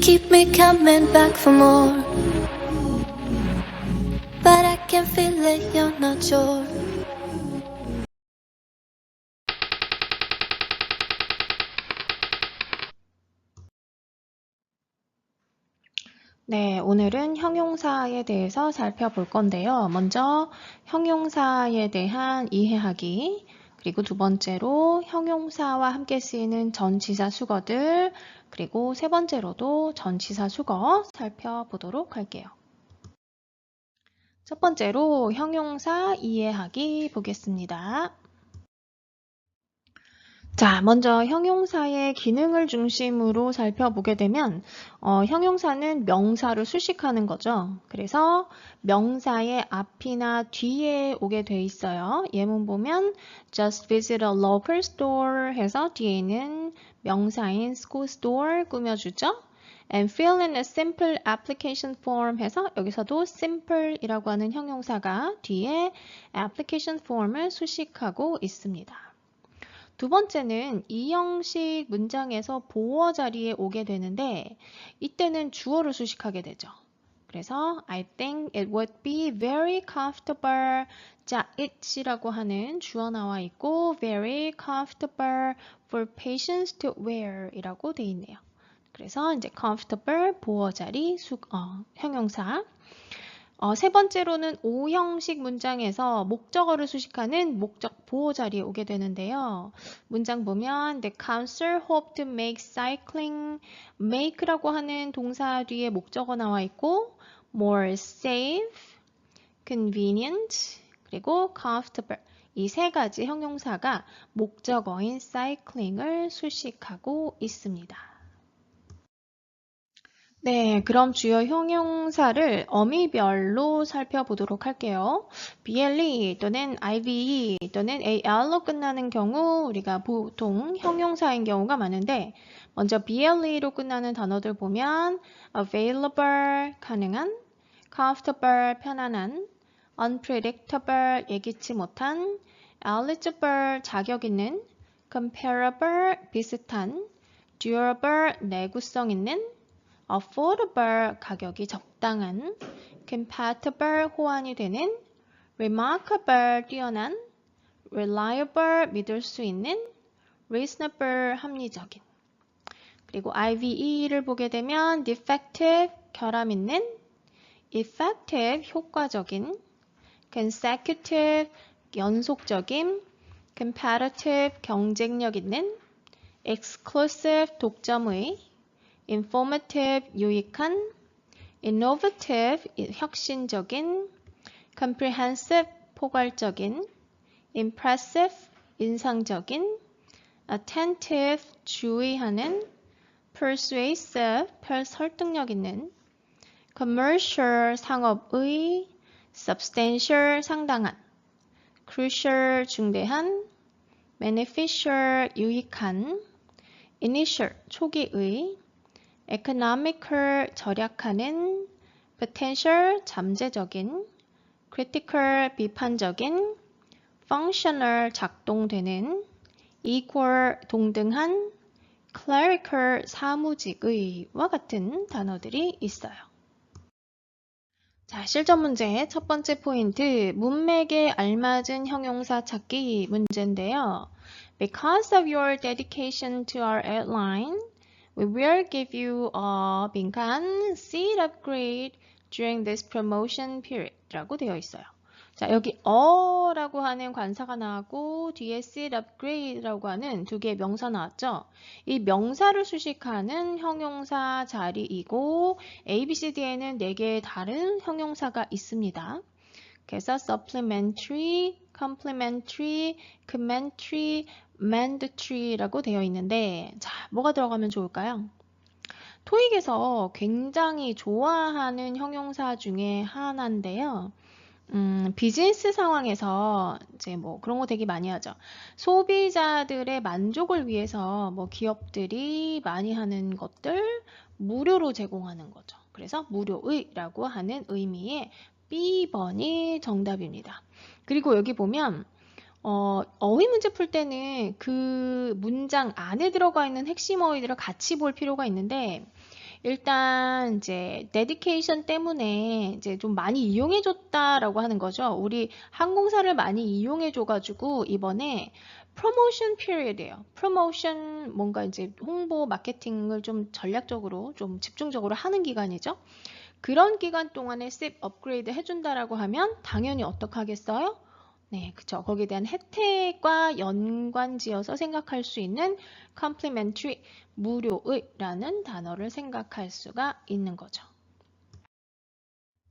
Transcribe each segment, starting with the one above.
keep me coming back for more, but I can feel it, you're not sure. 네, 오늘은 형용사에 대해서 살펴볼 건데요. 먼저 형용사에 대한 이해하기, 그리고 두 번째로 형용사와 함께 쓰이는 전치사 수거들, 그리고 세 번째로도 전치사 수거 살펴보도록 할게요. 첫 번째로 형용사 이해하기 보겠습니다. 자, 먼저 형용사의 기능을 중심으로 살펴보게 되면 형용사는 명사를 수식하는 거죠. 그래서 명사의 앞이나 뒤에 오게 돼 있어요. 예문 보면 just visit a local store 해서 뒤에는 명사인 school store 꾸며주죠. and fill in a simple application form 해서 여기서도 simple이라고 하는 형용사가 뒤에 application form을 수식하고 있습니다. 두 번째는 이 형식 문장에서 보어 자리에 오게 되는데 이때는 주어를 수식하게 되죠. 그래서 I think it would be very comfortable. 자, it이라고 하는 주어 나와 있고 very comfortable for patients to wear 이라고 돼 있네요. 그래서 이제 comfortable 보어 자리 형용사. 세 번째로는 O 형식 문장에서 목적어를 수식하는 목적 보호 자리에 오게 되는데요. 문장 보면 The council hoped to make cycling, make라고 하는 동사 뒤에 목적어 나와 있고 more safe, convenient, 그리고 comfortable 이 세 가지 형용사가 목적어인 cycling을 수식하고 있습니다. 네, 그럼 주요 형용사를 어미별로 살펴보도록 할게요. BLE 또는 IVE 또는 AR로 끝나는 경우 우리가 보통 형용사인 경우가 많은데 먼저 BLE로 끝나는 단어들 보면 available, 가능한, comfortable, 편안한, unpredictable, 예기치 못한, eligible, 자격 있는, comparable, 비슷한, durable, 내구성 있는, affordable, 가격이 적당한, compatible, 호환이 되는, remarkable, 뛰어난, reliable, 믿을 수 있는, reasonable, 합리적인. 그리고 IVE를 보게 되면 defective, 결함 있는, effective, 효과적인, consecutive, 연속적인, competitive, 경쟁력 있는, exclusive, 독점의, informative, 유익한, innovative, 혁신적인, comprehensive, 포괄적인, impressive, 인상적인, attentive, 주의하는, persuasive, 설득력 있는, commercial, 상업의, substantial, 상당한, crucial, 중대한, beneficial, 유익한, initial, 초기의, economical, 절약하는, potential, 잠재적인, critical, 비판적인, functional, 작동되는, equal, 동등한, clerical, 사무직의와 같은 단어들이 있어요. 자, 실전 문제 첫 번째 포인트, 문맥에 알맞은 형용사 찾기 문제인데요. Because of your dedication to our airline, we will give you a 빈칸 seat upgrade during this promotion period 라고 되어 있어요. 자, 여기 라고 하는 관사가 나왔고 뒤에 seat upgrade라고 하는 두 개의 명사 나왔죠. 이 명사를 수식하는 형용사 자리이고 A, B, C, D에는 4개의 다른 형용사가 있습니다. 그래서 supplementary, complementary, commentary, mandatory라고 되어 있는데 자, 뭐가 들어가면 좋을까요? 토익에서 굉장히 좋아하는 형용사 중에 하나인데요. 비즈니스 상황에서 이제 뭐 그런 거 되게 많이 하죠. 소비자들의 만족을 위해서 뭐 기업들이 많이 하는 것들 무료로 제공하는 거죠. 그래서 무료의라고 하는 의미의 B번이 정답입니다. 그리고 여기 보면 어휘 문제 풀 때는 그 문장 안에 들어가 있는 핵심 어휘들을 같이 볼 필요가 있는데 일단 이제 dedication 때문에 이제 좀 많이 이용해 줬다라고 하는 거죠. 우리 항공사를 많이 이용해 줘 가지고 이번에 프로모션 피리어드예요. 프로모션 뭔가 이제 홍보 마케팅을 좀 전략적으로 좀 집중적으로 하는 기간이죠. 그런 기간 동안에 SIP 업그레이드 해준다라고 하면 당연히 어떡하겠어요? 네, 그쵸. 거기에 대한 혜택과 연관지어서 생각할 수 있는 complimentary, 무료의라는 단어를 생각할 수가 있는 거죠.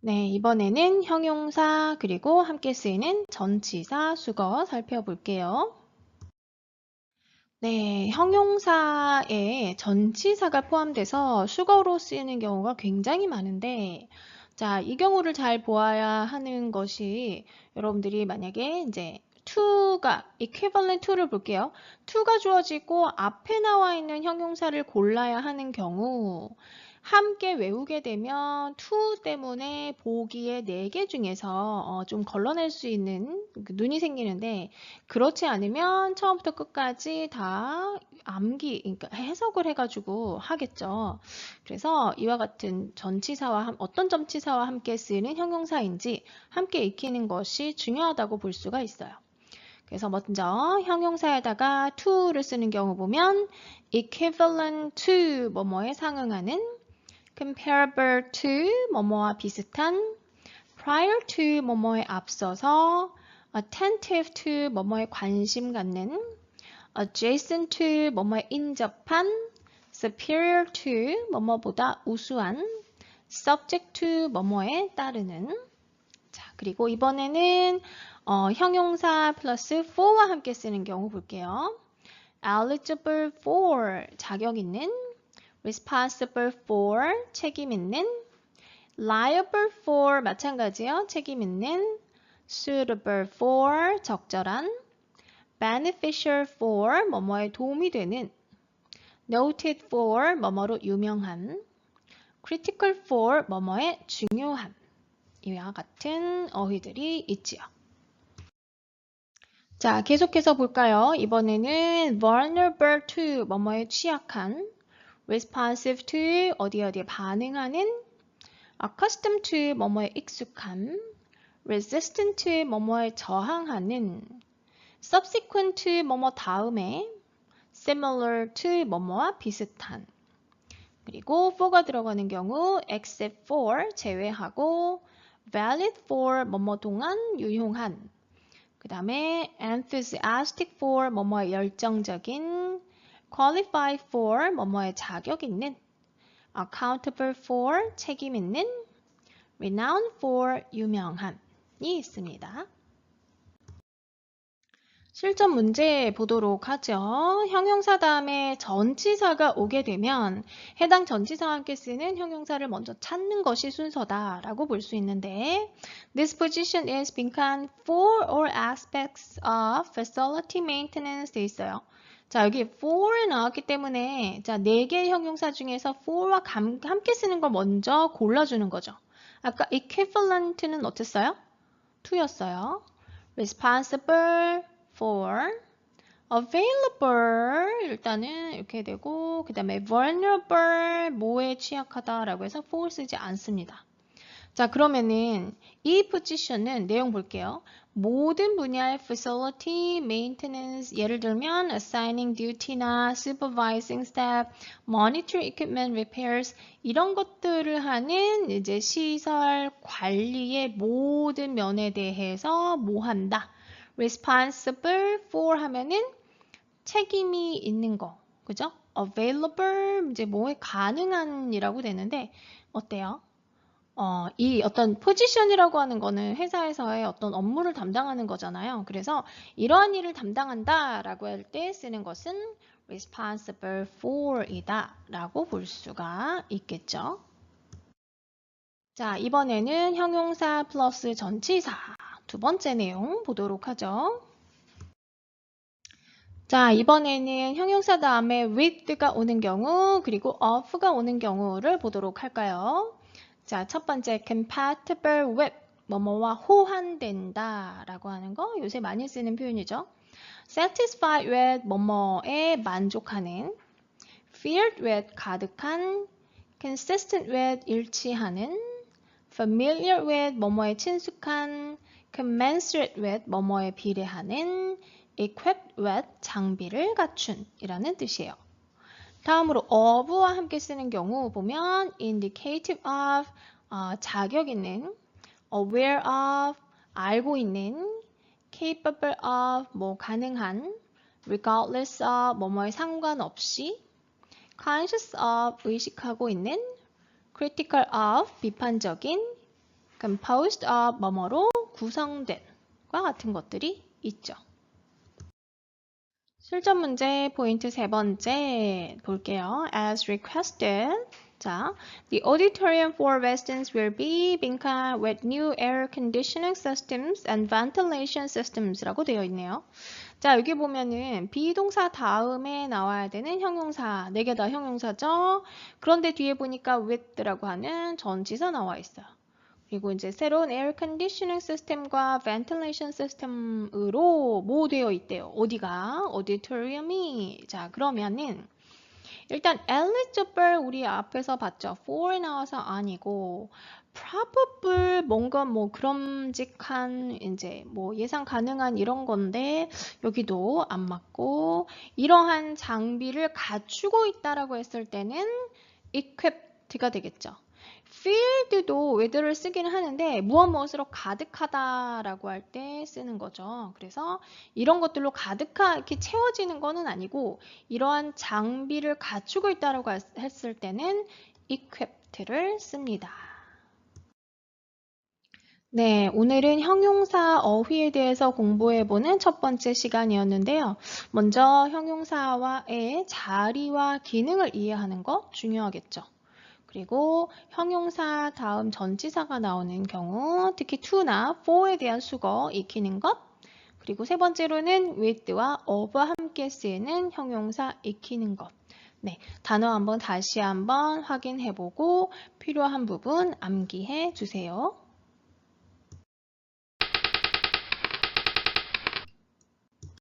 네, 이번에는 형용사 그리고 함께 쓰이는 전치사 수거 살펴볼게요. 네, 형용사에 전치사가 포함돼서 수거로 쓰이는 경우가 굉장히 많은데, 자, 이 경우를 잘 보아야 하는 것이 여러분들이 만약에 이제 to가 equivalent to를 볼게요. to가 주어지고 앞에 나와 있는 형용사를 골라야 하는 경우 함께 외우게 되면 to 때문에 보기에 4개 중에서 좀 걸러낼 수 있는 눈이 생기는데 그렇지 않으면 처음부터 끝까지 다 그러니까 해석을 해가지고 하겠죠. 그래서 이와 같은 전치사와 어떤 전치사와 함께 쓰이는 형용사인지 함께 익히는 것이 중요하다고 볼 수가 있어요. 그래서 먼저 형용사에다가 to를 쓰는 경우 보면 equivalent to 뭐뭐에 상응하는, comparable to 뭐뭐와 비슷한, prior to 뭐뭐에 앞서서, attentive to 뭐뭐에 관심 갖는, adjacent to 뭐뭐에 인접한, superior to 뭐뭐보다 우수한, subject to 뭐뭐에 따르는. 자, 그리고 이번에는 형용사 플러스 for와 함께 쓰는 경우 볼게요. eligible for 자격 있는, responsible for 책임 있는, liable for 마찬가지요. 책임 있는, suitable for 적절한, beneficial for 뭐뭐에 도움이 되는, noted for 뭐뭐로 유명한, critical for 뭐뭐에 중요한 이와 같은 어휘들이 있지요. 자, 계속해서 볼까요? 이번에는 vulnerable to 뭐뭐에 취약한, responsive to 어디에 반응하는, accustomed to 뭐뭐에 익숙한, resistant to 뭐뭐에 저항하는, subsequent to 뭐뭐 다음에, similar to 뭐뭐와 비슷한. 그리고 for가 들어가는 경우 except for 제외하고, valid for 뭐뭐 동안 유용한. 그 다음에 enthusiastic for 뭐뭐에 열정적인, qualified for 뭐뭐에 자격 있는, accountable for 책임 있는, renowned for 유명한이 있습니다. 실전 문제 보도록 하죠. 형용사 다음에 전치사가 오게 되면 해당 전치사와 함께 쓰는 형용사를 먼저 찾는 것이 순서다라고 볼 수 있는데 This position is 빈칸 for all aspects of facility maintenance 돼 있어요. 자, 여기 for에 나왔기 때문에 자, 4개의 형용사 중에서 for와 함께 쓰는 걸 먼저 골라주는 거죠. 아까 equivalent는 어땠어요? to였어요. responsible for, available 일단은 이렇게 되고 그 다음에 vulnerable 뭐에 취약하다라고 해서 for 쓰지 않습니다. 자, 그러면은 이 position은 내용 볼게요. 모든 분야의 facility maintenance 예를 들면 assigning duty나 supervising staff, monitoring equipment repairs 이런 것들을 하는 이제 시설 관리의 모든 면에 대해서 뭐 한다. responsible for 하면은 책임이 있는 거, 그죠? available 이제 뭐에 가능한이라고 되는데 어때요? 이 어떤 포지션이라고 하는 거는 회사에서의 어떤 업무를 담당하는 거잖아요. 그래서 이러한 일을 담당한다라고 할 때 쓰는 것은 responsible for이다라고 볼 수가 있겠죠. 자, 이번에는 형용사 플러스 전치사 두 번째 내용 보도록 하죠. 자, 이번에는 형용사 다음에 with가 오는 경우 그리고 of가 오는 경우를 보도록 할까요? 자, 첫 번째 compatible with 뭐뭐와 호환된다 라고 하는 거 요새 많이 쓰는 표현이죠. satisfied with 뭐뭐에 만족하는, filled with 가득한, consistent with 일치하는, familiar with 뭐뭐에 친숙한, commensurate with 뭐뭐에 비례하는, equipped with 장비를 갖춘 이라는 뜻이에요. 다음으로 of와 함께 쓰는 경우 보면 indicative of 자격 있는, aware of 알고 있는, capable of 뭐 가능한, regardless of 뭐뭐에 상관없이, conscious of 의식하고 있는, critical of 비판적인, composed of 뭐뭐로 구성된과 같은 것들이 있죠. 실전 문제 포인트 세 번째 볼게요. As requested. 자, the auditorium for residents will be 빈칸 with new air conditioning systems and ventilation systems라고 되어 있네요. 자, 여기 보면은 비동사 다음에 나와야 되는 형용사, 4개 다 형용사죠. 그런데 뒤에 보니까 with라고 하는 전치사 나와 있어요. 그리고 이제 새로운 에어 컨디셔닝 시스템과 벤틸레이션 시스템으로 뭐 되어 있대요? 어디가? 오디토리움이. 자, 그러면은 일단 eligible 우리 앞에서 봤죠? for 나와서 아니고 probable 뭔가 뭐 그럼직한 이제 뭐 예상 가능한 이런 건데 여기도 안 맞고 이러한 장비를 갖추고 있다라고 했을 때는 equipped가 되겠죠. field도 with를 쓰긴 하는데 무엇으로 가득하다라고 할 때 쓰는 거죠. 그래서 이런 것들로 가득하게 채워지는 거는 아니고 이러한 장비를 갖추고 있다라고 했을 때는 equipped를 씁니다. 네, 오늘은 형용사 어휘에 대해서 공부해보는 첫 번째 시간이었는데요. 먼저 형용사와의 자리와 기능을 이해하는 것 중요하겠죠. 그리고 형용사 다음 전치사가 나오는 경우 특히 to나 for에 대한 수거 익히는 것 그리고 세 번째로는 with와 of와 함께 쓰이는 형용사 익히는 것 네, 단어 한번 다시 한번 확인해보고 필요한 부분 암기해 주세요.